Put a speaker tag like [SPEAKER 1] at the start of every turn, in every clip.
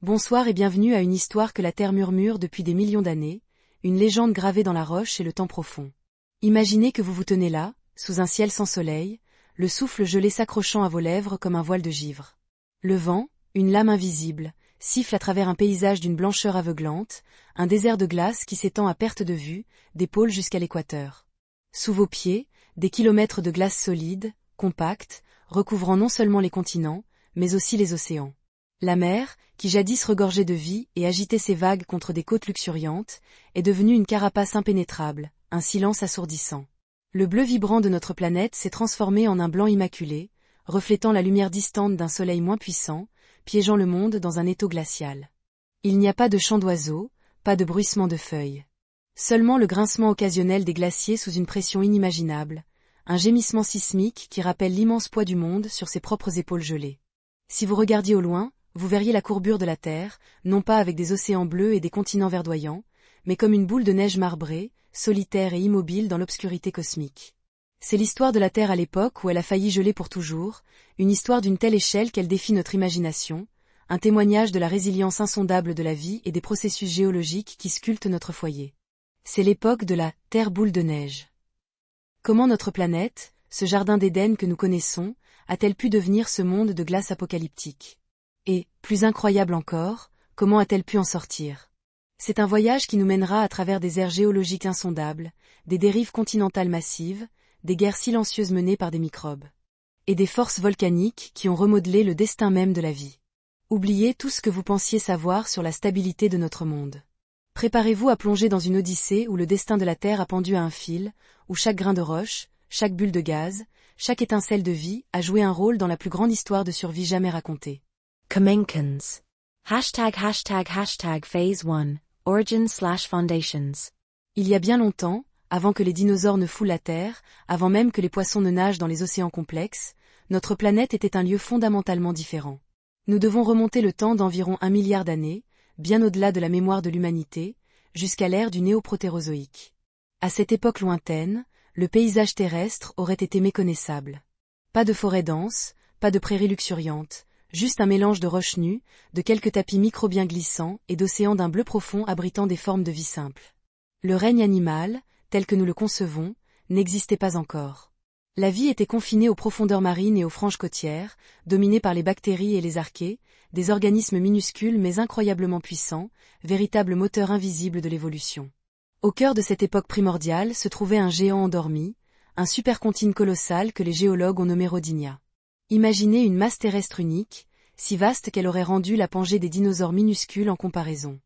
[SPEAKER 1] Bonsoir et bienvenue à une histoire que la Terre murmure depuis des millions d'années, une légende gravée dans la roche et le temps profond. Imaginez que vous vous tenez là, sous un ciel sans soleil, le souffle gelé s'accrochant à vos lèvres comme un voile de givre. Le vent, une lame invisible, siffle à travers un paysage d'une blancheur aveuglante, un désert de glace qui s'étend à perte de vue, des pôles jusqu'à l'équateur. Sous vos pieds, des kilomètres de glace solide, compacte, recouvrant non seulement les continents, mais aussi les océans. La mer, qui jadis regorgeait de vie et agitait ses vagues contre des côtes luxuriantes, est devenue une carapace impénétrable, un silence assourdissant. Le bleu vibrant de notre planète s'est transformé en un blanc immaculé, reflétant la lumière distante d'un soleil moins puissant, piégeant le monde dans un étau glacial. Il n'y a pas de chant d'oiseaux, pas de bruissement de feuilles. Seulement le grincement occasionnel des glaciers sous une pression inimaginable, un gémissement sismique qui rappelle l'immense poids du monde sur ses propres épaules gelées. Si vous regardiez au loin, vous verriez la courbure de la Terre, non pas avec des océans bleus et des continents verdoyants, mais comme une boule de neige marbrée, solitaire et immobile dans l'obscurité cosmique. C'est l'histoire de la Terre à l'époque où elle a failli geler pour toujours, une histoire d'une telle échelle qu'elle défie notre imagination, un témoignage de la résilience insondable de la vie et des processus géologiques qui sculptent notre foyer. C'est l'époque de la Terre boule de neige. Comment notre planète, ce jardin d'Éden que nous connaissons, a-t-elle pu devenir ce monde de glace apocalyptique? Et, plus incroyable encore, comment a-t-elle pu en sortir? C'est un voyage qui nous mènera à travers des aires géologiques insondables, des dérives continentales massives, des guerres silencieuses menées par des microbes. Et des forces volcaniques qui ont remodelé le destin même de la vie. Oubliez tout ce que vous pensiez savoir sur la stabilité de notre monde. Préparez-vous à plonger dans une odyssée où le destin de la Terre a pendu à un fil, où chaque grain de roche, chaque bulle de gaz, chaque étincelle de vie a joué un rôle dans la plus grande histoire de survie jamais racontée.
[SPEAKER 2] Kamenkans. Phase 1, Origins/Foundations.
[SPEAKER 1] Il y a bien longtemps, avant que les dinosaures ne foulent la Terre, avant même que les poissons ne nagent dans les océans complexes, notre planète était un lieu fondamentalement différent. Nous devons remonter le temps d'environ 1 milliard d'années, bien au-delà de la mémoire de l'humanité, jusqu'à l'ère du néoprotérozoïque. À cette époque lointaine, le paysage terrestre aurait été méconnaissable. Pas de forêts denses, pas de prairies luxuriantes, juste un mélange de roches nues, de quelques tapis microbiens glissants et d'océans d'un bleu profond abritant des formes de vie simples. Le règne animal, tel que nous le concevons, n'existait pas encore. La vie était confinée aux profondeurs marines et aux franges côtières, dominée par les bactéries et les archées, des organismes minuscules mais incroyablement puissants, véritables moteurs invisibles de l'évolution. Au cœur de cette époque primordiale se trouvait un géant endormi, un supercontinent colossal que les géologues ont nommé Rodinia. Imaginez une masse terrestre unique, si vaste qu'elle aurait rendu la Pangée des dinosaures minuscules en comparaison.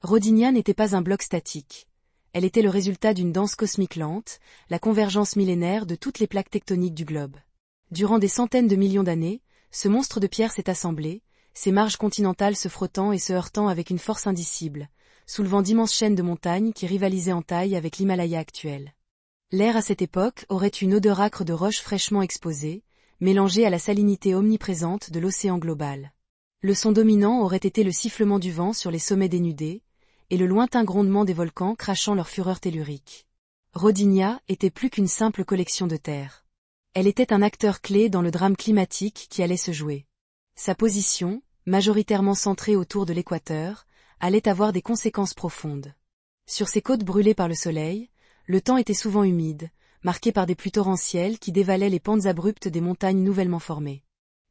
[SPEAKER 1] Rodinia n'était pas un bloc statique. Elle était le résultat d'une danse cosmique lente, la convergence millénaire de toutes les plaques tectoniques du globe. Durant des centaines de millions d'années, ce monstre de pierre s'est assemblé, ses marges continentales se frottant et se heurtant avec une force indicible, soulevant d'immenses chaînes de montagnes qui rivalisaient en taille avec l'Himalaya actuel. L'air à cette époque aurait une odeur âcre de roches fraîchement exposées, mélangée à la salinité omniprésente de l'océan global. Le son dominant aurait été le sifflement du vent sur les sommets dénudés, et le lointain grondement des volcans crachant leur fureur tellurique. Rodinia était plus qu'une simple collection de terre. Elle était un acteur clé dans le drame climatique qui allait se jouer. Sa position, majoritairement centrée autour de l'équateur, allait avoir des conséquences profondes. Sur ses côtes brûlées par le soleil, le temps était souvent humide, marqué par des pluies torrentielles qui dévalaient les pentes abruptes des montagnes nouvellement formées.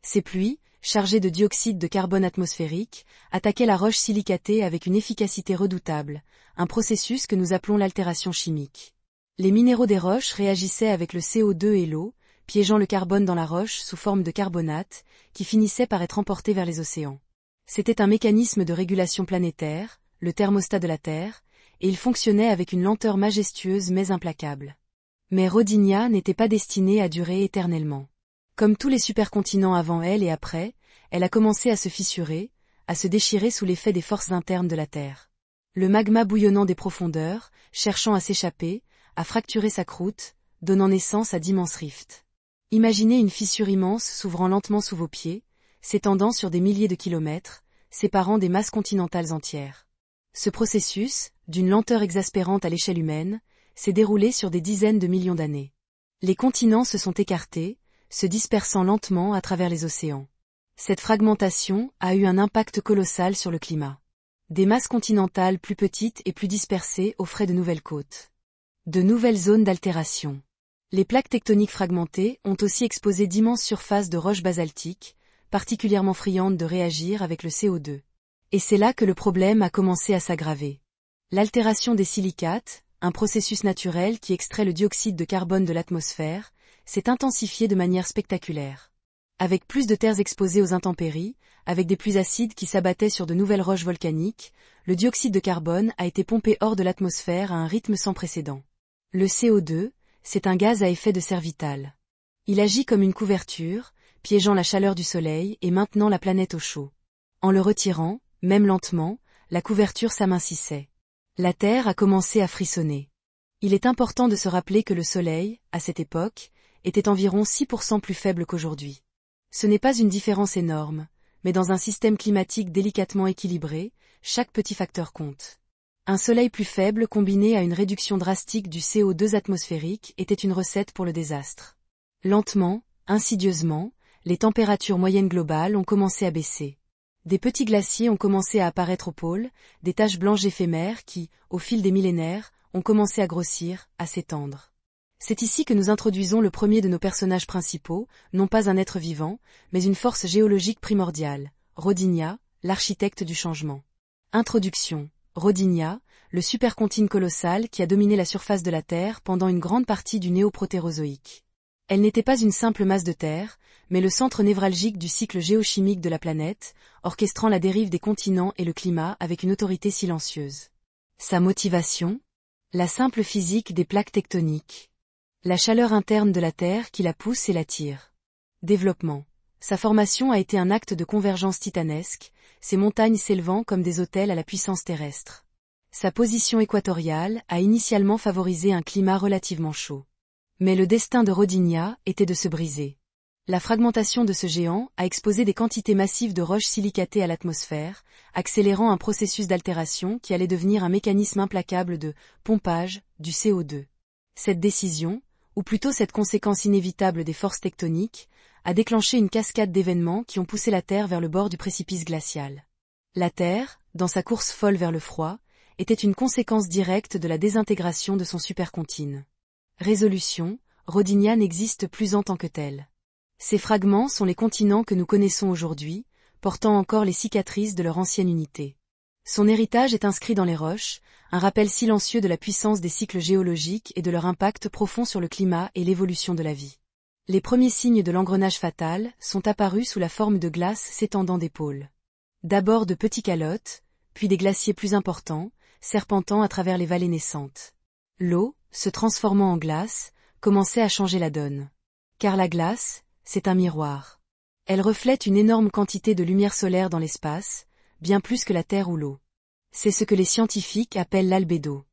[SPEAKER 1] Ces pluies, chargées de dioxyde de carbone atmosphérique, attaquaient la roche silicatée avec une efficacité redoutable, un processus que nous appelons l'altération chimique. Les minéraux des roches réagissaient avec le CO2 et l'eau, piégeant le carbone dans la roche sous forme de carbonate, qui finissait par être emporté vers les océans. C'était un mécanisme de régulation planétaire, le thermostat de la Terre, et il fonctionnait avec une lenteur majestueuse mais implacable. Mais Rodinia n'était pas destinée à durer éternellement. Comme tous les supercontinents avant elle et après, elle a commencé à se fissurer, à se déchirer sous l'effet des forces internes de la Terre. Le magma bouillonnant des profondeurs, cherchant à s'échapper, a fracturé sa croûte, donnant naissance à d'immenses rifts. Imaginez une fissure immense s'ouvrant lentement sous vos pieds, s'étendant sur des milliers de kilomètres, séparant des masses continentales entières. Ce processus, d'une lenteur exaspérante à l'échelle humaine, s'est déroulé sur des dizaines de millions d'années. Les continents se sont écartés, se dispersant lentement à travers les océans. Cette fragmentation a eu un impact colossal sur le climat. Des masses continentales plus petites et plus dispersées offraient de nouvelles côtes. De nouvelles zones d'altération. Les plaques tectoniques fragmentées ont aussi exposé d'immenses surfaces de roches basaltiques, particulièrement friandes de réagir avec le CO2. Et c'est là que le problème a commencé à s'aggraver. L'altération des silicates, un processus naturel qui extrait le dioxyde de carbone de l'atmosphère, s'est intensifiée de manière spectaculaire. Avec plus de terres exposées aux intempéries, avec des pluies acides qui s'abattaient sur de nouvelles roches volcaniques, le dioxyde de carbone a été pompé hors de l'atmosphère à un rythme sans précédent. Le CO2, c'est un gaz à effet de serre vital. Il agit comme une couverture, piégeant la chaleur du soleil et maintenant la planète au chaud. En le retirant, même lentement, la couverture s'amincissait. La Terre a commencé à frissonner. Il est important de se rappeler que le soleil, à cette époque, était environ 6% plus faible qu'aujourd'hui. Ce n'est pas une différence énorme, mais dans un système climatique délicatement équilibré, chaque petit facteur compte. Un soleil plus faible combiné à une réduction drastique du CO2 atmosphérique était une recette pour le désastre. Lentement, insidieusement, les températures moyennes globales ont commencé à baisser. Des petits glaciers ont commencé à apparaître aux pôles, des taches blanches éphémères qui, au fil des millénaires, ont commencé à grossir, à s'étendre. C'est ici que nous introduisons le premier de nos personnages principaux, non pas un être vivant, mais une force géologique primordiale, Rodinia, l'architecte du changement. Introduction. Rodinia, le supercontinent colossal qui a dominé la surface de la Terre pendant une grande partie du néoprotérozoïque. Elle n'était pas une simple masse de terre, mais le centre névralgique du cycle géochimique de la planète, orchestrant la dérive des continents et le climat avec une autorité silencieuse. Sa motivation ? La simple physique des plaques tectoniques. La chaleur interne de la Terre qui la pousse et l'attire. Développement. Sa formation a été un acte de convergence titanesque, ces montagnes s'élevant comme des autels à la puissance terrestre. Sa position équatoriale a initialement favorisé un climat relativement chaud. Mais le destin de Rodinia était de se briser. La fragmentation de ce géant a exposé des quantités massives de roches silicatées à l'atmosphère, accélérant un processus d'altération qui allait devenir un mécanisme implacable de pompage du CO2. Cette décision, ou plutôt cette conséquence inévitable des forces tectoniques, a déclenché une cascade d'événements qui ont poussé la Terre vers le bord du précipice glacial. La Terre, dans sa course folle vers le froid, était une conséquence directe de la désintégration de son supercontinent. Résolution, Rodinia n'existe plus en tant que telle. Ces fragments sont les continents que nous connaissons aujourd'hui, portant encore les cicatrices de leur ancienne unité. Son héritage est inscrit dans les roches, un rappel silencieux de la puissance des cycles géologiques et de leur impact profond sur le climat et l'évolution de la vie. Les premiers signes de l'engrenage fatal sont apparus sous la forme de glaces s'étendant des pôles. D'abord de petits calottes, puis des glaciers plus importants, serpentant à travers les vallées naissantes. L'eau, se transformant en glace, commençait à changer la donne. Car la glace, c'est un miroir. Elle reflète une énorme quantité de lumière solaire dans l'espace, bien plus que la terre ou l'eau. C'est ce que les scientifiques appellent l'albédo.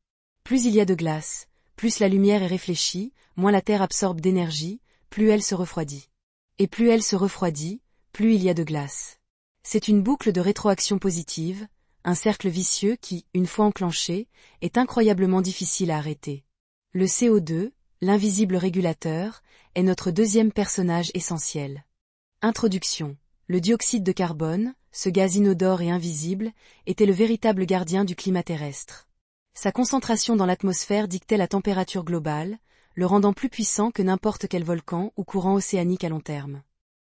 [SPEAKER 1] Plus il y a de glace, plus la lumière est réfléchie, moins la Terre absorbe d'énergie, plus elle se refroidit. Et plus elle se refroidit, plus il y a de glace. C'est une boucle de rétroaction positive, un cercle vicieux qui, une fois enclenché, est incroyablement difficile à arrêter. Le CO2, l'invisible régulateur, est notre deuxième personnage essentiel. Introduction. Le dioxyde de carbone, ce gaz inodore et invisible, était le véritable gardien du climat terrestre. Sa concentration dans l'atmosphère dictait la température globale, le rendant plus puissant que n'importe quel volcan ou courant océanique à long terme.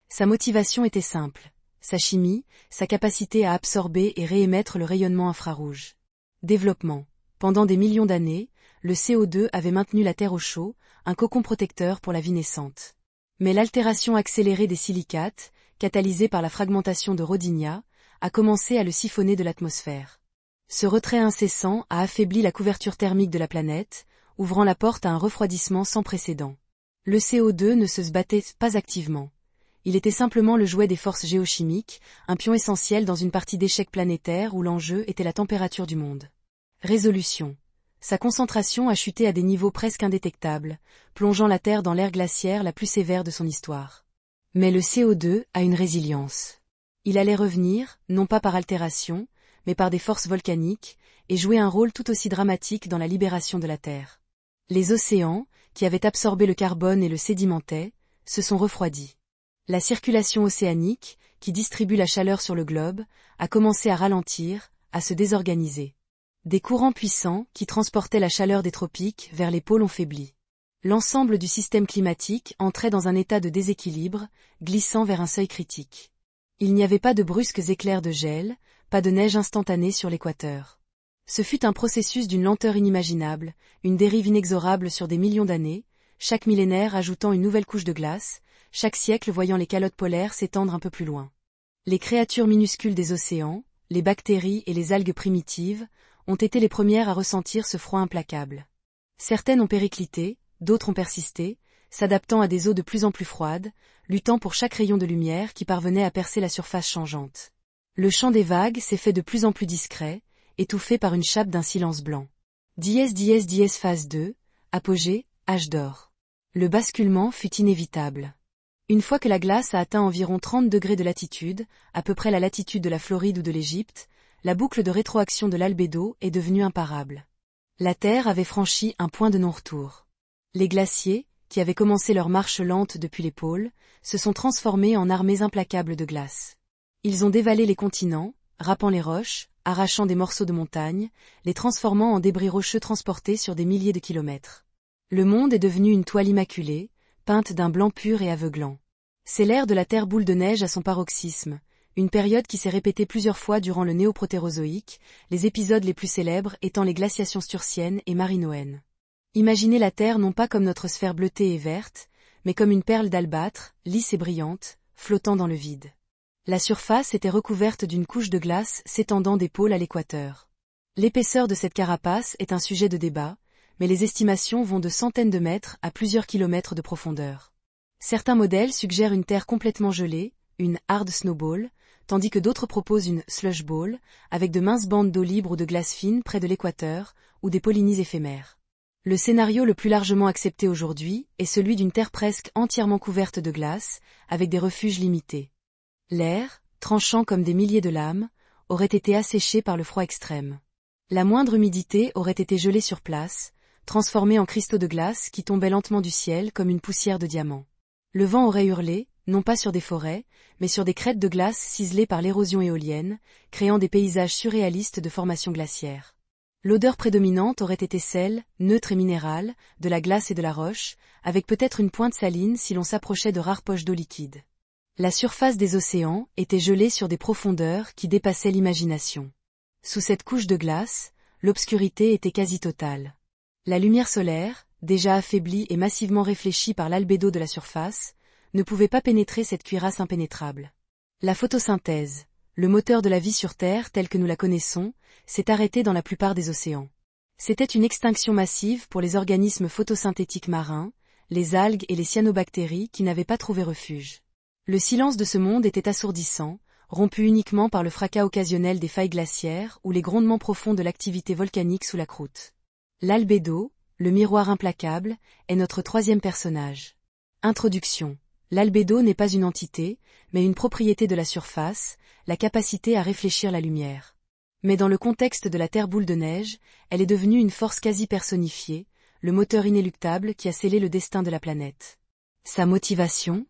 [SPEAKER 1] Sa motivation était simple. Sa chimie, sa capacité à absorber et réémettre le rayonnement infrarouge. Développement. Pendant des millions d'années, le CO2 avait maintenu la Terre au chaud, un cocon protecteur pour la vie naissante. Mais l'altération accélérée des silicates, catalysée par la fragmentation de Rodinia, a commencé à le siphonner de l'atmosphère. Ce retrait incessant a affaibli la couverture thermique de la planète, ouvrant la porte à un refroidissement sans précédent. Le CO2 ne se battait pas activement. Il était simplement le jouet des forces géochimiques, un pion essentiel dans une partie d'échec planétaire où l'enjeu était la température du monde. Résolution. Sa concentration a chuté à des niveaux presque indétectables, plongeant la Terre dans l'ère glaciaire la plus sévère de son histoire. Mais le CO2 a une résilience. Il allait revenir, non pas par altération, mais par des forces volcaniques, et jouer un rôle tout aussi dramatique dans la libération de la Terre. Les océans, qui avaient absorbé le carbone et le sédimentaient, se sont refroidis. La circulation océanique, qui distribue la chaleur sur le globe, a commencé à ralentir, à se désorganiser. Des courants puissants, qui transportaient la chaleur des tropiques vers les pôles ont faibli. L'ensemble du système climatique entrait dans un état de déséquilibre, glissant vers un seuil critique. Il n'y avait pas de brusques éclairs de gel, pas de neige instantanée sur l'équateur. Ce fut un processus d'une lenteur inimaginable, une dérive inexorable sur des millions d'années, chaque millénaire ajoutant une nouvelle couche de glace, chaque siècle voyant les calottes polaires s'étendre un peu plus loin. Les créatures minuscules des océans, les bactéries et les algues primitives, ont été les premières à ressentir ce froid implacable. Certaines ont périclité, d'autres ont persisté, s'adaptant à des eaux de plus en plus froides, luttant pour chaque rayon de lumière qui parvenait à percer la surface changeante. Le chant des vagues s'est fait de plus en plus discret, étouffé par une chape d'un silence blanc. Phase 2, apogée, âge d'or. Le basculement fut inévitable. Une fois que la glace a atteint environ 30 degrés de latitude, à peu près la latitude de la Floride ou de l'Égypte, la boucle de rétroaction de l'albédo est devenue imparable. La Terre avait franchi un point de non-retour. Les glaciers, qui avaient commencé leur marche lente depuis les pôles, se sont transformés en armées implacables de glace. Ils ont dévalé les continents, râpant les roches, arrachant des morceaux de montagne, les transformant en débris rocheux transportés sur des milliers de kilomètres. Le monde est devenu une toile immaculée, peinte d'un blanc pur et aveuglant. C'est l'ère de la Terre boule de neige à son paroxysme, une période qui s'est répétée plusieurs fois durant le néoprotérozoïque, les épisodes les plus célèbres étant les glaciations sturtiennes et marinoennes. Imaginez la Terre non pas comme notre sphère bleutée et verte, mais comme une perle d'albâtre, lisse et brillante, flottant dans le vide. La surface était recouverte d'une couche de glace s'étendant des pôles à l'équateur. L'épaisseur de cette carapace est un sujet de débat, mais les estimations vont de centaines de mètres à plusieurs kilomètres de profondeur. Certains modèles suggèrent une Terre complètement gelée, une hard snowball, tandis que d'autres proposent une slush ball, avec de minces bandes d'eau libre ou de glace fine près de l'équateur, ou des polynies éphémères. Le scénario le plus largement accepté aujourd'hui est celui d'une Terre presque entièrement couverte de glace, avec des refuges limités. L'air, tranchant comme des milliers de lames, aurait été asséché par le froid extrême. La moindre humidité aurait été gelée sur place, transformée en cristaux de glace qui tombaient lentement du ciel comme une poussière de diamant. Le vent aurait hurlé, non pas sur des forêts, mais sur des crêtes de glace ciselées par l'érosion éolienne, créant des paysages surréalistes de formation glaciaire. L'odeur prédominante aurait été celle, neutre et minérale, de la glace et de la roche, avec peut-être une pointe saline si l'on s'approchait de rares poches d'eau liquide. La surface des océans était gelée sur des profondeurs qui dépassaient l'imagination. Sous cette couche de glace, l'obscurité était quasi totale. La lumière solaire, déjà affaiblie et massivement réfléchie par l'albédo de la surface, ne pouvait pas pénétrer cette cuirasse impénétrable. La photosynthèse, le moteur de la vie sur Terre telle que nous la connaissons, s'est arrêté dans la plupart des océans. C'était une extinction massive pour les organismes photosynthétiques marins, les algues et les cyanobactéries qui n'avaient pas trouvé refuge. Le silence de ce monde était assourdissant, rompu uniquement par le fracas occasionnel des failles glaciaires ou les grondements profonds de l'activité volcanique sous la croûte. L'albédo, le miroir implacable, est notre troisième personnage. Introduction. L'albédo n'est pas une entité, mais une propriété de la surface, la capacité à réfléchir la lumière. Mais dans le contexte de la Terre boule de neige, elle est devenue une force quasi personnifiée, le moteur inéluctable qui a scellé le destin de la planète. Sa motivation ?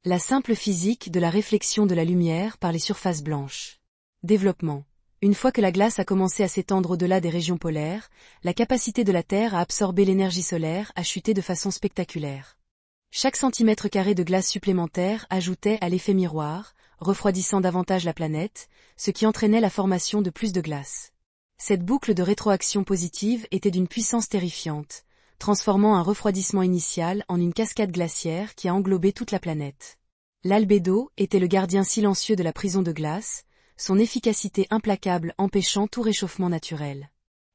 [SPEAKER 1] La simple physique de la réflexion de la lumière par les surfaces blanches. Développement. Une fois que la glace a commencé à s'étendre au-delà des régions polaires, la capacité de la Terre à absorber l'énergie solaire a chuté de façon spectaculaire. Chaque centimètre carré de glace supplémentaire ajoutait à l'effet miroir, refroidissant davantage la planète, ce qui entraînait la formation de plus de glace. Cette boucle de rétroaction positive était d'une puissance terrifiante, transformant un refroidissement initial en une cascade glaciaire qui a englobé toute la planète. L'albédo était le gardien silencieux de la prison de glace, son efficacité implacable empêchant tout réchauffement naturel.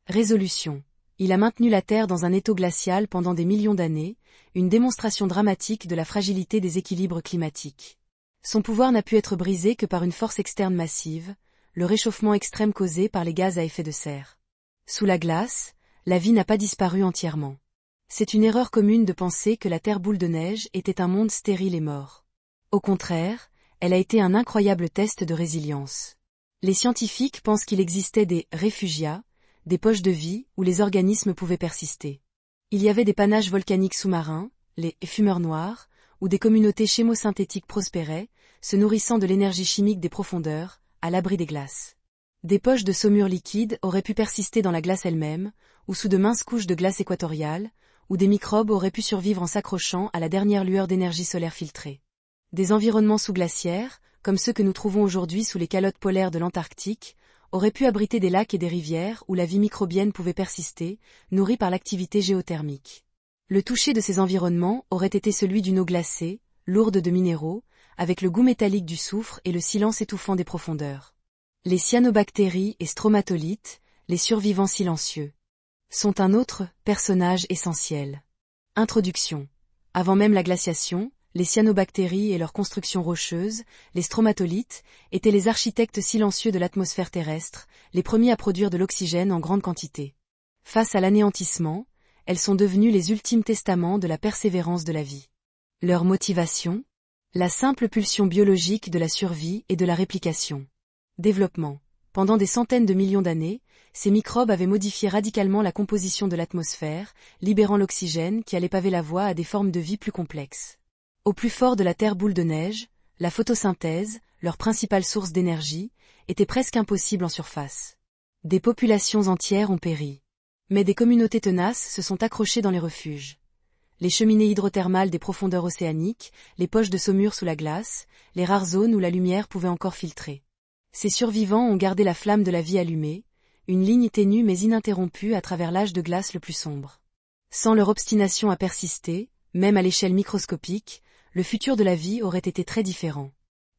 [SPEAKER 1] Résolution. Il a maintenu la Terre dans un étau glacial pendant des millions d'années, une démonstration dramatique de la fragilité des équilibres climatiques. Son pouvoir n'a pu être brisé que par une force externe massive, le réchauffement extrême causé par les gaz à effet de serre. Sous la glace, la vie n'a pas disparu entièrement. C'est une erreur commune de penser que la Terre boule de neige était un monde stérile et mort. Au contraire, elle a été un incroyable test de résilience. Les scientifiques pensent qu'il existait des réfugiats, des poches de vie où les organismes pouvaient persister. Il y avait des panaches volcaniques sous-marins, les fumeurs noirs, où des communautés chémosynthétiques prospéraient, se nourrissant de l'énergie chimique des profondeurs, à l'abri des glaces. Des poches de saumure liquide auraient pu persister dans la glace elle-même, ou sous de minces couches de glace équatoriale, où des microbes auraient pu survivre en s'accrochant à la dernière lueur d'énergie solaire filtrée. Des environnements sous-glaciaires, comme ceux que nous trouvons aujourd'hui sous les calottes polaires de l'Antarctique, auraient pu abriter des lacs et des rivières où la vie microbienne pouvait persister, nourrie par l'activité géothermique. Le toucher de ces environnements aurait été celui d'une eau glacée, lourde de minéraux, avec le goût métallique du soufre et le silence étouffant des profondeurs. Les cyanobactéries et stromatolites, les survivants silencieux, sont un autre personnage essentiel. Introduction. Avant même la glaciation, les cyanobactéries et leurs constructions rocheuses, les stromatolites, étaient les architectes silencieux de l'atmosphère terrestre, les premiers à produire de l'oxygène en grande quantité. Face à l'anéantissement, elles sont devenues les ultimes testaments de la persévérance de la vie. Leur motivation ? La simple pulsion biologique de la survie et de la réplication. Développement. Pendant des centaines de millions d'années, ces microbes avaient modifié radicalement la composition de l'atmosphère, libérant l'oxygène qui allait paver la voie à des formes de vie plus complexes. Au plus fort de la Terre boule de neige, la photosynthèse, leur principale source d'énergie, était presque impossible en surface. Des populations entières ont péri. Mais des communautés tenaces se sont accrochées dans les refuges. Les cheminées hydrothermales des profondeurs océaniques, les poches de saumure sous la glace, les rares zones où la lumière pouvait encore filtrer. Ces survivants ont gardé la flamme de la vie allumée, une ligne ténue mais ininterrompue à travers l'âge de glace le plus sombre. Sans leur obstination à persister, même à l'échelle microscopique, le futur de la vie aurait été très différent.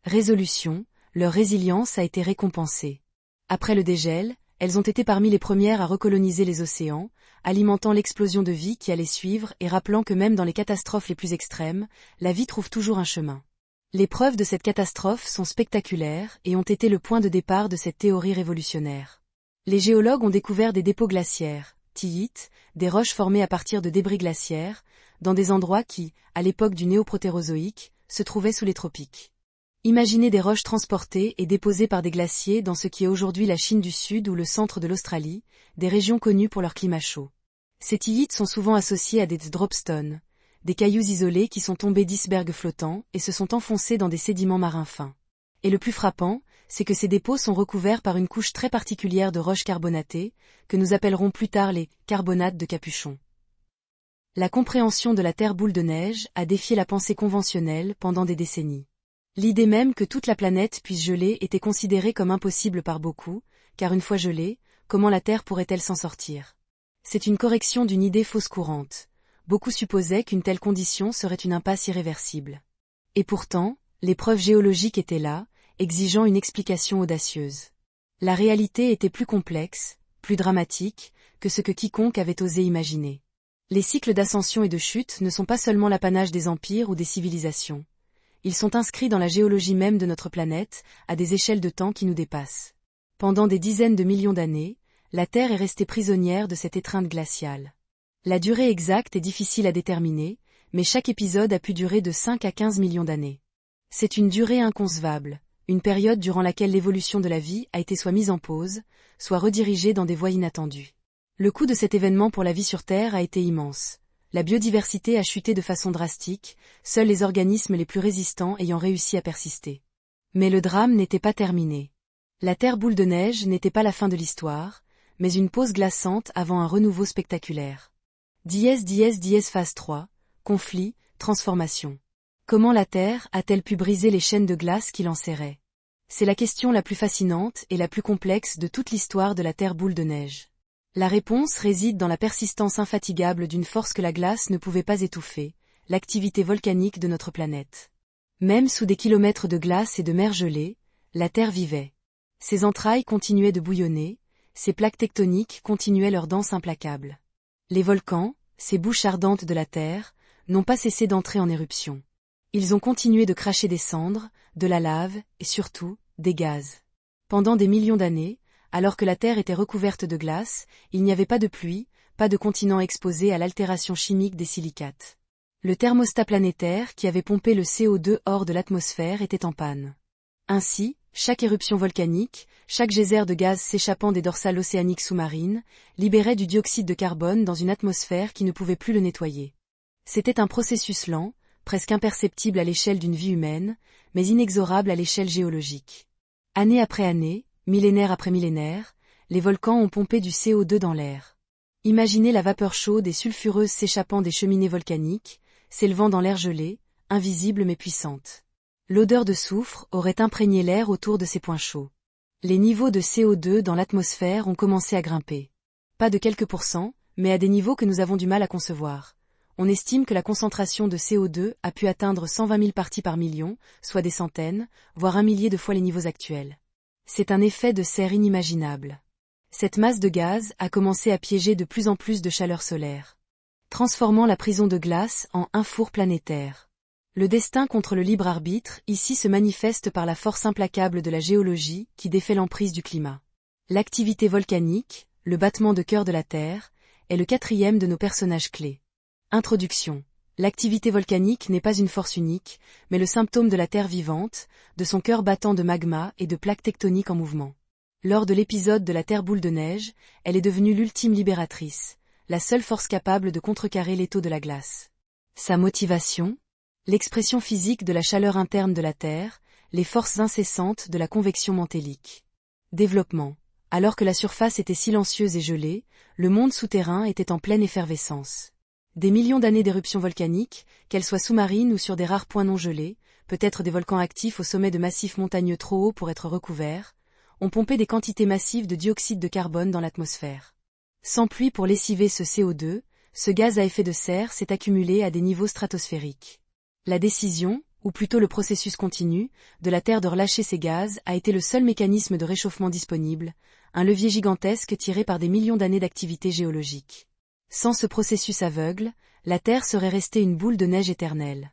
[SPEAKER 1] Résolution, leur résilience a été récompensée. Après le dégel, elles ont été parmi les premières à recoloniser les océans, alimentant l'explosion de vie qui allait suivre et rappelant que même dans les catastrophes les plus extrêmes, la vie trouve toujours un chemin. Les preuves de cette catastrophe sont spectaculaires et ont été le point de départ de cette théorie révolutionnaire. Les géologues ont découvert des dépôts glaciaires, tillite, des roches formées à partir de débris glaciaires, dans des endroits qui, à l'époque du néoprotérozoïque, se trouvaient sous les tropiques. Imaginez des roches transportées et déposées par des glaciers dans ce qui est aujourd'hui la Chine du Sud ou le centre de l'Australie, des régions connues pour leur climat chaud. Ces tillites sont souvent associés à des dropstones, des cailloux isolés qui sont tombés d'icebergs flottants et se sont enfoncés dans des sédiments marins fins. Et le plus frappant, c'est que ces dépôts sont recouverts par une couche très particulière de roches carbonatées, que nous appellerons plus tard les carbonates de capuchon. La compréhension de la Terre boule de neige a défié la pensée conventionnelle pendant des décennies. L'idée même que toute la planète puisse geler était considérée comme impossible par beaucoup, car une fois gelée, comment la Terre pourrait-elle s'en sortir ? C'est une correction d'une idée fausse courante. Beaucoup supposaient qu'une telle condition serait une impasse irréversible. Et pourtant, les preuves géologiques étaient là, exigeant une explication audacieuse. La réalité était plus complexe, plus dramatique, que ce que quiconque avait osé imaginer. Les cycles d'ascension et de chute ne sont pas seulement l'apanage des empires ou des civilisations. Ils sont inscrits dans la géologie même de notre planète, à des échelles de temps qui nous dépassent. Pendant des dizaines de millions d'années, la Terre est restée prisonnière de cette étreinte glaciale. La durée exacte est difficile à déterminer, mais chaque épisode a pu durer de 5 à 15 millions d'années. C'est une durée inconcevable, une période durant laquelle l'évolution de la vie a été soit mise en pause, soit redirigée dans des voies inattendues. Le coût de cet événement pour la vie sur Terre a été immense. La biodiversité a chuté de façon drastique, seuls les organismes les plus résistants ayant réussi à persister. Mais le drame n'était pas terminé. La Terre boule de neige n'était pas la fin de l'histoire, mais une pause glaçante avant un renouveau spectaculaire. Phase 3, conflit, transformation. Comment la Terre a-t-elle pu briser les chaînes de glace qui l'enserraient ? C'est la question la plus fascinante et la plus complexe de toute l'histoire de la Terre boule de neige. La réponse réside dans la persistance infatigable d'une force que la glace ne pouvait pas étouffer, l'activité volcanique de notre planète. Même sous des kilomètres de glace et de mer gelée, la Terre vivait. Ses entrailles continuaient de bouillonner, ses plaques tectoniques continuaient leur danse implacable. Les volcans, ces bouches ardentes de la Terre, n'ont pas cessé d'entrer en éruption. Ils ont continué de cracher des cendres, de la lave et surtout, des gaz. Pendant des millions d'années, alors que la Terre était recouverte de glace, il n'y avait pas de pluie, pas de continent exposé à l'altération chimique des silicates. Le thermostat planétaire qui avait pompé le CO2 hors de l'atmosphère était en panne. Ainsi, chaque éruption volcanique, chaque geyser de gaz s'échappant des dorsales océaniques sous-marines, libérait du dioxyde de carbone dans une atmosphère qui ne pouvait plus le nettoyer. C'était un processus lent, presque imperceptible à l'échelle d'une vie humaine, mais inexorable à l'échelle géologique. Année après année, millénaire après millénaire, les volcans ont pompé du CO2 dans l'air. Imaginez la vapeur chaude et sulfureuse s'échappant des cheminées volcaniques, s'élevant dans l'air gelé, invisible mais puissante. L'odeur de soufre aurait imprégné l'air autour de ces points chauds. Les niveaux de CO2 dans l'atmosphère ont commencé à grimper. Pas de quelques pourcents, mais à des niveaux que nous avons du mal à concevoir. On estime que la concentration de CO2 a pu atteindre 120 000 parties par million, soit des centaines, voire un millier de fois les niveaux actuels. C'est un effet de serre inimaginable. Cette masse de gaz a commencé à piéger de plus en plus de chaleur solaire, transformant la prison de glace en un four planétaire. Le destin contre le libre arbitre, ici se manifeste par la force implacable de la géologie qui défait l'emprise du climat. L'activité volcanique, le battement de cœur de la Terre, est le quatrième de nos personnages clés. Introduction. L'activité volcanique n'est pas une force unique, mais le symptôme de la Terre vivante, de son cœur battant de magma et de plaques tectoniques en mouvement. Lors de l'épisode de la Terre boule de neige, elle est devenue l'ultime libératrice, la seule force capable de contrecarrer l'étau de la glace. Sa motivation ? L'expression physique de la chaleur interne de la Terre, les forces incessantes de la convection mantélique. Développement. Alors que la surface était silencieuse et gelée, le monde souterrain était en pleine effervescence. Des millions d'années d'éruptions volcaniques, qu'elles soient sous-marines ou sur des rares points non gelés, peut-être des volcans actifs au sommet de massifs montagneux trop hauts pour être recouverts, ont pompé des quantités massives de dioxyde de carbone dans l'atmosphère. Sans pluie pour lessiver ce CO2, ce gaz à effet de serre s'est accumulé à des niveaux stratosphériques. La décision, ou plutôt le processus continu, de la Terre de relâcher ces gaz a été le seul mécanisme de réchauffement disponible, un levier gigantesque tiré par des millions d'années d'activité géologique. Sans ce processus aveugle, la Terre serait restée une boule de neige éternelle.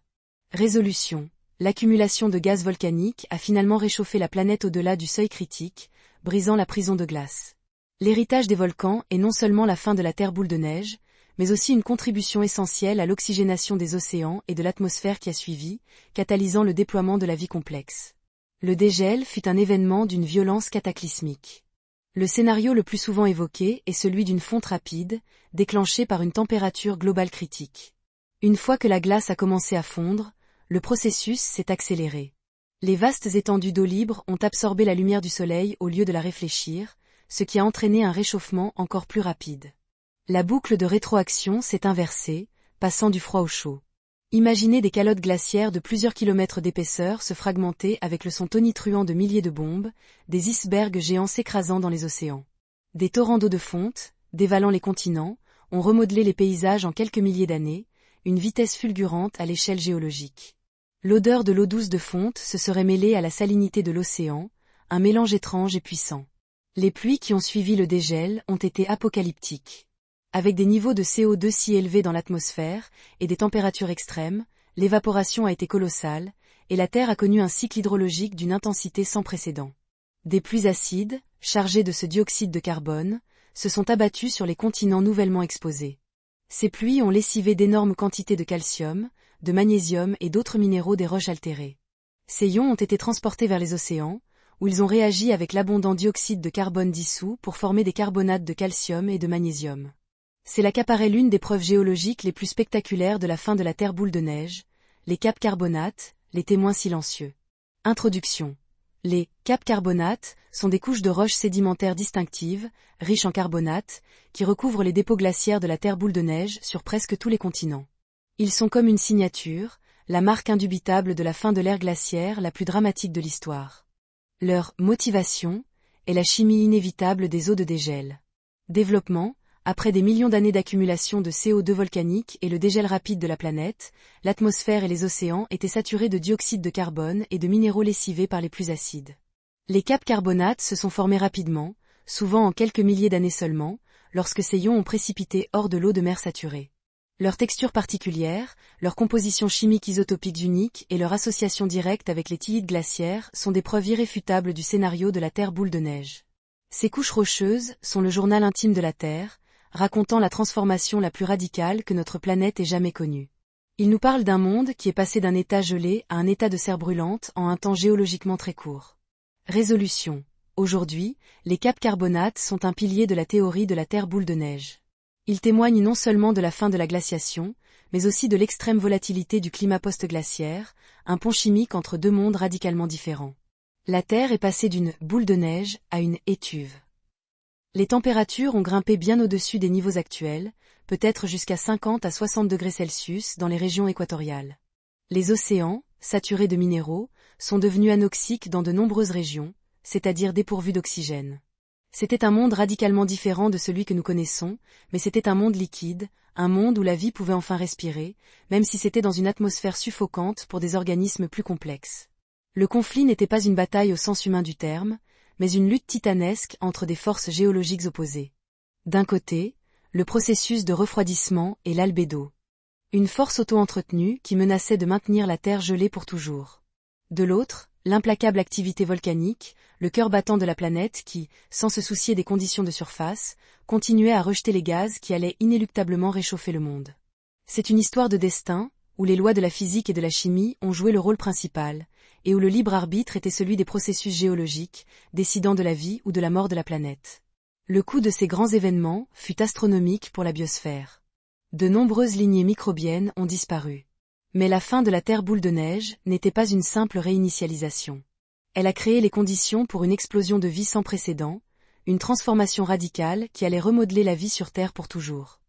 [SPEAKER 1] Résolution. L'accumulation de gaz volcanique a finalement réchauffé la planète au-delà du seuil critique, brisant la prison de glace. L'héritage des volcans est non seulement la fin de la Terre boule de neige, mais aussi une contribution essentielle à l'oxygénation des océans et de l'atmosphère qui a suivi, catalysant le déploiement de la vie complexe. Le dégel fut un événement d'une violence cataclysmique. Le scénario le plus souvent évoqué est celui d'une fonte rapide, déclenchée par une température globale critique. Une fois que la glace a commencé à fondre, le processus s'est accéléré. Les vastes étendues d'eau libre ont absorbé la lumière du soleil au lieu de la réfléchir, ce qui a entraîné un réchauffement encore plus rapide. La boucle de rétroaction s'est inversée, passant du froid au chaud. Imaginez des calottes glaciaires de plusieurs kilomètres d'épaisseur se fragmenter avec le son tonitruant de milliers de bombes, des icebergs géants s'écrasant dans les océans. Des torrents d'eau de fonte, dévalant les continents, ont remodelé les paysages en quelques milliers d'années, une vitesse fulgurante à l'échelle géologique. L'odeur de l'eau douce de fonte se serait mêlée à la salinité de l'océan, un mélange étrange et puissant. Les pluies qui ont suivi le dégel ont été apocalyptiques. Avec des niveaux de CO2 si élevés dans l'atmosphère et des températures extrêmes, l'évaporation a été colossale, et la Terre a connu un cycle hydrologique d'une intensité sans précédent. Des pluies acides, chargées de ce dioxyde de carbone, se sont abattues sur les continents nouvellement exposés. Ces pluies ont lessivé d'énormes quantités de calcium, de magnésium et d'autres minéraux des roches altérées. Ces ions ont été transportés vers les océans, où ils ont réagi avec l'abondant dioxyde de carbone dissous pour former des carbonates de calcium et de magnésium. C'est là qu'apparaît l'une des preuves géologiques les plus spectaculaires de la fin de la Terre boule de neige, les caps carbonates, les témoins silencieux. Introduction. Les caps carbonates sont des couches de roches sédimentaires distinctives, riches en carbonates, qui recouvrent les dépôts glaciaires de la Terre boule de neige sur presque tous les continents. Ils sont comme une signature, la marque indubitable de la fin de l'ère glaciaire la plus dramatique de l'histoire. Leur motivation est la chimie inévitable des eaux de dégel. Développement. Après des millions d'années d'accumulation de CO2 volcanique et le dégel rapide de la planète, l'atmosphère et les océans étaient saturés de dioxyde de carbone et de minéraux lessivés par les pluies acides. Les caps carbonates se sont formés rapidement, souvent en quelques milliers d'années seulement, lorsque ces ions ont précipité hors de l'eau de mer saturée. Leur texture particulière, leur composition chimique isotopique unique et leur association directe avec les tillites glaciaires sont des preuves irréfutables du scénario de la Terre boule de neige. Ces couches rocheuses sont le journal intime de la Terre, racontant la transformation la plus radicale que notre planète ait jamais connue. Il nous parle d'un monde qui est passé d'un état gelé à un état de serre brûlante en un temps géologiquement très court. Résolution. Aujourd'hui, les caps carbonates sont un pilier de la théorie de la Terre boule de neige. Il témoigne non seulement de la fin de la glaciation, mais aussi de l'extrême volatilité du climat post-glaciaire, un pont chimique entre deux mondes radicalement différents. La Terre est passée d'une boule de neige à une étuve. Les températures ont grimpé bien au-dessus des niveaux actuels, peut-être jusqu'à 50 à 60 degrés Celsius dans les régions équatoriales. Les océans, saturés de minéraux, sont devenus anoxiques dans de nombreuses régions, c'est-à-dire dépourvus d'oxygène. C'était un monde radicalement différent de celui que nous connaissons, mais c'était un monde liquide, un monde où la vie pouvait enfin respirer, même si c'était dans une atmosphère suffocante pour des organismes plus complexes. Le conflit n'était pas une bataille au sens humain du terme, mais une lutte titanesque entre des forces géologiques opposées. D'un côté, le processus de refroidissement et l'albédo. Une force auto-entretenue qui menaçait de maintenir la Terre gelée pour toujours. De l'autre, l'implacable activité volcanique, le cœur battant de la planète qui, sans se soucier des conditions de surface, continuait à rejeter les gaz qui allaient inéluctablement réchauffer le monde. C'est une histoire de destin, où les lois de la physique et de la chimie ont joué le rôle principal, et où le libre arbitre était celui des processus géologiques, décidant de la vie ou de la mort de la planète. Le coût de ces grands événements fut astronomique pour la biosphère. De nombreuses lignées microbiennes ont disparu. Mais la fin de la Terre boule de neige n'était pas une simple réinitialisation. Elle a créé les conditions pour une explosion de vie sans précédent, une transformation radicale qui allait remodeler la vie sur Terre pour toujours.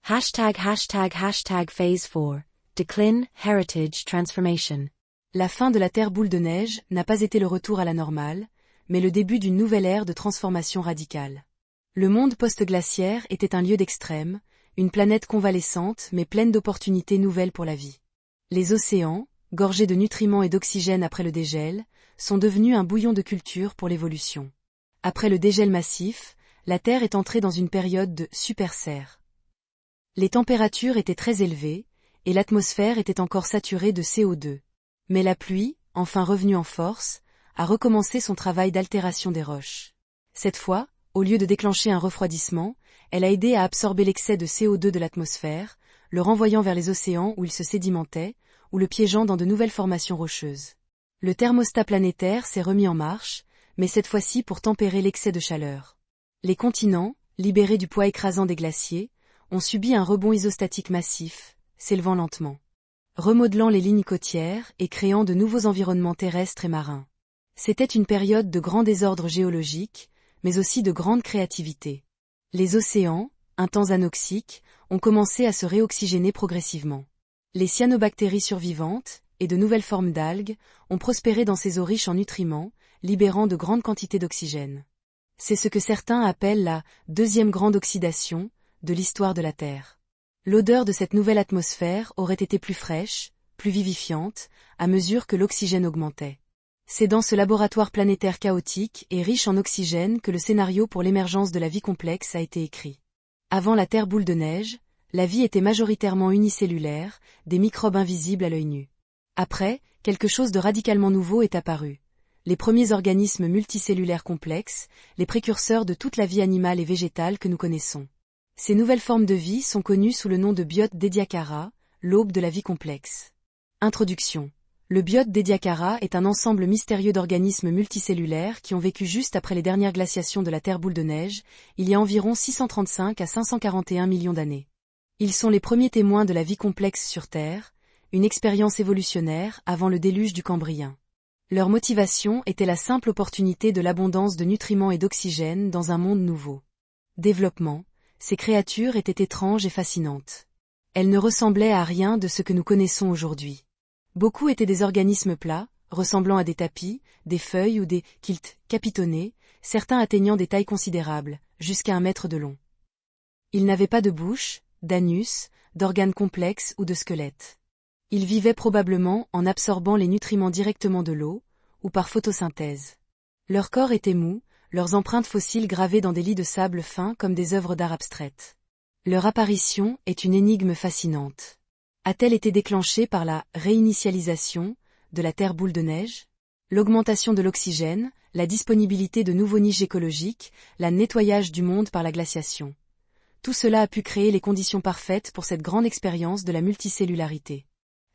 [SPEAKER 2] ###phase 4. Decline, Heritage, Transformation.
[SPEAKER 1] La fin de la Terre boule de neige n'a pas été le retour à la normale, mais le début d'une nouvelle ère de transformation radicale. Le monde post-glaciaire était un lieu d'extrême, une planète convalescente mais pleine d'opportunités nouvelles pour la vie. Les océans, gorgés de nutriments et d'oxygène après le dégel, sont devenus un bouillon de culture pour l'évolution. Après le dégel massif, la Terre est entrée dans une période de superserre. Les températures étaient très élevées, et l'atmosphère était encore saturée de CO2. Mais la pluie, enfin revenue en force, a recommencé son travail d'altération des roches. Cette fois, au lieu de déclencher un refroidissement, elle a aidé à absorber l'excès de CO2 de l'atmosphère, le renvoyant vers les océans où il se sédimentait, ou le piégeant dans de nouvelles formations rocheuses. Le thermostat planétaire s'est remis en marche, mais cette fois-ci pour tempérer l'excès de chaleur. Les continents, libérés du poids écrasant des glaciers, ont subi un rebond isostatique massif, s'élevant lentement, remodelant les lignes côtières et créant de nouveaux environnements terrestres et marins. C'était une période de grand désordre géologique, mais aussi de grande créativité. Les océans, un temps anoxiques, ont commencé à se réoxygéner progressivement. Les cyanobactéries survivantes, et de nouvelles formes d'algues, ont prospéré dans ces eaux riches en nutriments, libérant de grandes quantités d'oxygène. C'est ce que certains appellent la deuxième grande oxydation de l'histoire de la Terre. L'odeur de cette nouvelle atmosphère aurait été plus fraîche, plus vivifiante, à mesure que l'oxygène augmentait. C'est dans ce laboratoire planétaire chaotique et riche en oxygène que le scénario pour l'émergence de la vie complexe a été écrit. Avant la Terre boule de neige, la vie était majoritairement unicellulaire, des microbes invisibles à l'œil nu. Après, quelque chose de radicalement nouveau est apparu. Les premiers organismes multicellulaires complexes, les précurseurs de toute la vie animale et végétale que nous connaissons. Ces nouvelles formes de vie sont connues sous le nom de biote d'Ediacara, l'aube de la vie complexe. Introduction. Le biote d'Ediacara est un ensemble mystérieux d'organismes multicellulaires qui ont vécu juste après les dernières glaciations de la Terre boule de neige, il y a environ 635 à 541 millions d'années. Ils sont les premiers témoins de la vie complexe sur Terre, une expérience évolutionnaire avant le déluge du Cambrien. Leur motivation était la simple opportunité de l'abondance de nutriments et d'oxygène dans un monde nouveau. Développement. Ces créatures étaient étranges et fascinantes. Elles ne ressemblaient à rien de ce que nous connaissons aujourd'hui. Beaucoup étaient des organismes plats, ressemblant à des tapis, des feuilles ou des quilts capitonnés, certains atteignant des tailles considérables, jusqu'à 1 mètre de long. Ils n'avaient pas de bouche, d'anus, d'organes complexes ou de squelette. Ils vivaient probablement en absorbant les nutriments directement de l'eau, ou par photosynthèse. Leur corps était mou, leurs empreintes fossiles gravées dans des lits de sable fin comme des œuvres d'art abstraites. Leur apparition est une énigme fascinante. A-t-elle été déclenchée par la réinitialisation de la Terre boule de neige? L'augmentation de l'oxygène, la disponibilité de nouveaux niches écologiques, le nettoyage du monde par la glaciation. Tout cela a pu créer les conditions parfaites pour cette grande expérience de la multicellularité.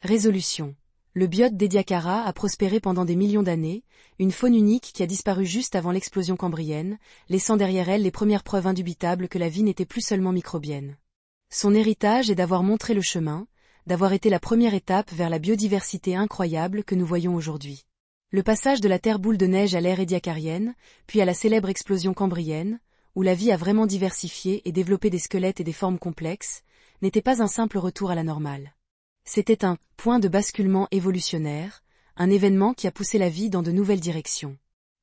[SPEAKER 1] Résolution. Le biote d'Ediacara a prospéré pendant des millions d'années, une faune unique qui a disparu juste avant l'explosion cambrienne, laissant derrière elle les premières preuves indubitables que la vie n'était plus seulement microbienne. Son héritage est d'avoir montré le chemin, d'avoir été la première étape vers la biodiversité incroyable que nous voyons aujourd'hui. Le passage de la Terre boule de neige à l'ère édiacarienne, puis à la célèbre explosion cambrienne, où la vie a vraiment diversifié et développé des squelettes et des formes complexes, n'était pas un simple retour à la normale. C'était un point de basculement évolutionnaire, un événement qui a poussé la vie dans de nouvelles directions.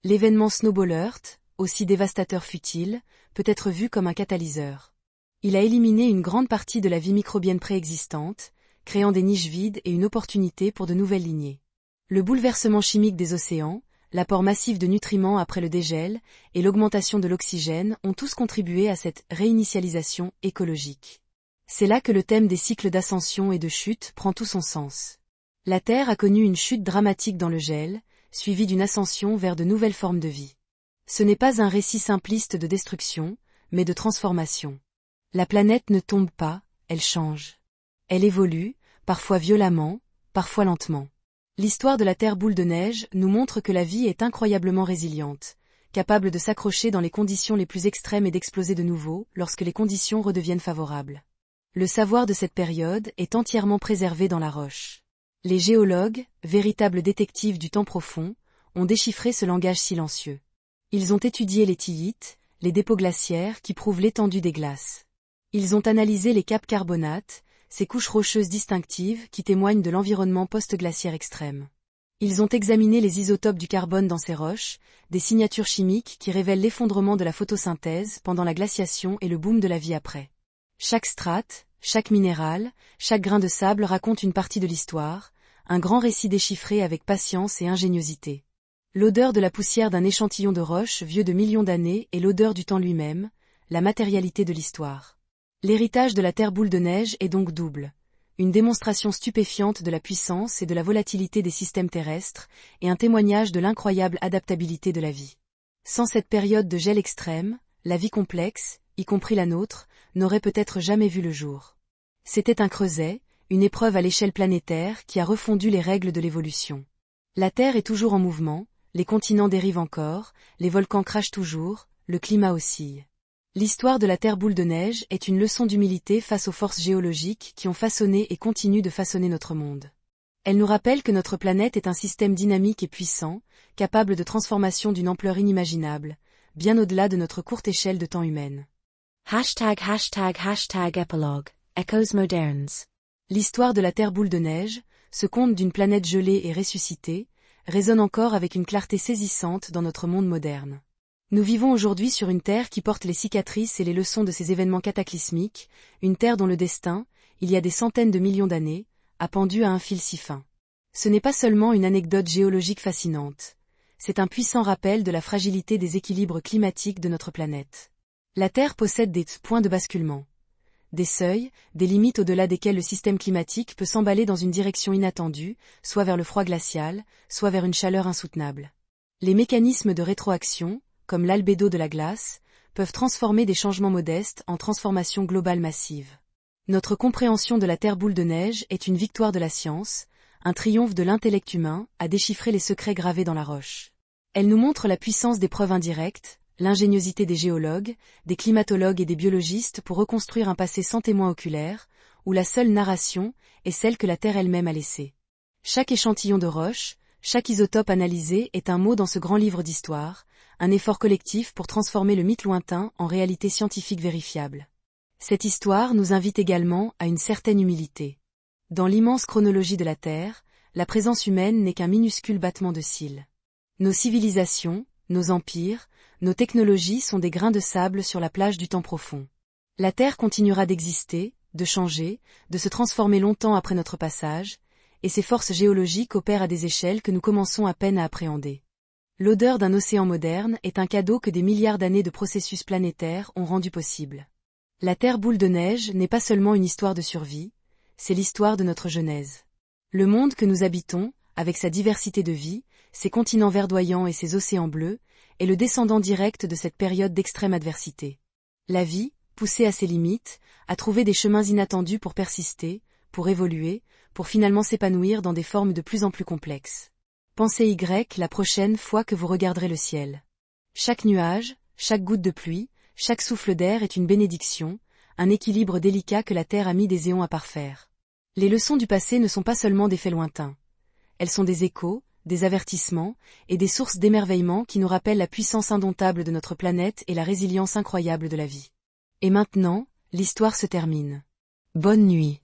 [SPEAKER 1] L'événement Snowball Earth, aussi dévastateur fut-il, peut être vu comme un catalyseur. Il a éliminé une grande partie de la vie microbienne préexistante, créant des niches vides et une opportunité pour de nouvelles lignées. Le bouleversement chimique des océans, l'apport massif de nutriments après le dégel et l'augmentation de l'oxygène ont tous contribué à cette réinitialisation écologique. C'est là que le thème des cycles d'ascension et de chute prend tout son sens. La Terre a connu une chute dramatique dans le gel, suivie d'une ascension vers de nouvelles formes de vie. Ce n'est pas un récit simpliste de destruction, mais de transformation. La planète ne tombe pas, elle change. Elle évolue, parfois violemment, parfois lentement. L'histoire de la Terre boule de neige nous montre que la vie est incroyablement résiliente, capable de s'accrocher dans les conditions les plus extrêmes et d'exploser de nouveau lorsque les conditions redeviennent favorables. Le savoir de cette période est entièrement préservé dans la roche. Les géologues, véritables détectives du temps profond, ont déchiffré ce langage silencieux. Ils ont étudié les tillites, les dépôts glaciaires qui prouvent l'étendue des glaces. Ils ont analysé les caps carbonates, ces couches rocheuses distinctives qui témoignent de l'environnement post-glaciaire extrême. Ils ont examiné les isotopes du carbone dans ces roches, des signatures chimiques qui révèlent l'effondrement de la photosynthèse pendant la glaciation et le boom de la vie après. Chaque strate, chaque minéral, chaque grain de sable raconte une partie de l'histoire, un grand récit déchiffré avec patience et ingéniosité. L'odeur de la poussière d'un échantillon de roche vieux de millions d'années et l'odeur du temps lui-même, la matérialité de l'histoire. L'héritage de la Terre boule de neige est donc double. Une démonstration stupéfiante de la puissance et de la volatilité des systèmes terrestres, et un témoignage de l'incroyable adaptabilité de la vie. Sans cette période de gel extrême, la vie complexe, y compris la nôtre, n'aurait peut-être jamais vu le jour. C'était un creuset, une épreuve à l'échelle planétaire qui a refondu les règles de l'évolution. La Terre est toujours en mouvement, les continents dérivent encore, les volcans crachent toujours, le climat oscille. L'histoire de la Terre boule de neige est une leçon d'humilité face aux forces géologiques qui ont façonné et continuent de façonner notre monde. Elle nous rappelle que notre planète est un système dynamique et puissant, capable de transformation d'une ampleur inimaginable, bien au-delà de notre courte échelle de temps humaine.
[SPEAKER 2] ###Epilogue, Echoes Modernes.
[SPEAKER 1] L'histoire de la Terre boule de neige, ce conte d'une planète gelée et ressuscitée, résonne encore avec une clarté saisissante dans notre monde moderne. Nous vivons aujourd'hui sur une Terre qui porte les cicatrices et les leçons de ces événements cataclysmiques, une Terre dont le destin, il y a des centaines de millions d'années, a pendu à un fil si fin. Ce n'est pas seulement une anecdote géologique fascinante. C'est un puissant rappel de la fragilité des équilibres climatiques de notre planète. La Terre possède des points de basculement. Des seuils, des limites au-delà desquels le système climatique peut s'emballer dans une direction inattendue, soit vers le froid glacial, soit vers une chaleur insoutenable. Les mécanismes de rétroaction, comme l'albédo de la glace, peuvent transformer des changements modestes en transformations globales massives. Notre compréhension de la Terre boule de neige est une victoire de la science, un triomphe de l'intellect humain à déchiffrer les secrets gravés dans la roche. Elle nous montre la puissance des preuves indirectes, l'ingéniosité des géologues, des climatologues et des biologistes pour reconstruire un passé sans témoin oculaire, où la seule narration est celle que la Terre elle-même a laissée. Chaque échantillon de roche, chaque isotope analysé est un mot dans ce grand livre d'histoire, un effort collectif pour transformer le mythe lointain en réalité scientifique vérifiable. Cette histoire nous invite également à une certaine humilité. Dans l'immense chronologie de la Terre, la présence humaine n'est qu'un minuscule battement de cils. Nos civilisations, nos empires, nos technologies sont des grains de sable sur la plage du temps profond. La Terre continuera d'exister, de changer, de se transformer longtemps après notre passage, et ces forces géologiques opèrent à des échelles que nous commençons à peine à appréhender. L'odeur d'un océan moderne est un cadeau que des milliards d'années de processus planétaires ont rendu possible. La Terre boule de neige n'est pas seulement une histoire de survie, c'est l'histoire de notre genèse. Le monde que nous habitons, avec sa diversité de vie, ses continents verdoyants et ses océans bleus, est le descendant direct de cette période d'extrême adversité. La vie, poussée à ses limites, a trouvé des chemins inattendus pour persister, pour évoluer, pour finalement s'épanouir dans des formes de plus en plus complexes. Pensez Y la prochaine fois que vous regarderez le ciel. Chaque nuage, chaque goutte de pluie, chaque souffle d'air est une bénédiction, un équilibre délicat que la Terre a mis des éons à parfaire. Les leçons du passé ne sont pas seulement des faits lointains. Elles sont des échos, des avertissements, et des sources d'émerveillement qui nous rappellent la puissance indomptable de notre planète et la résilience incroyable de la vie. Et maintenant, l'histoire se termine. Bonne nuit.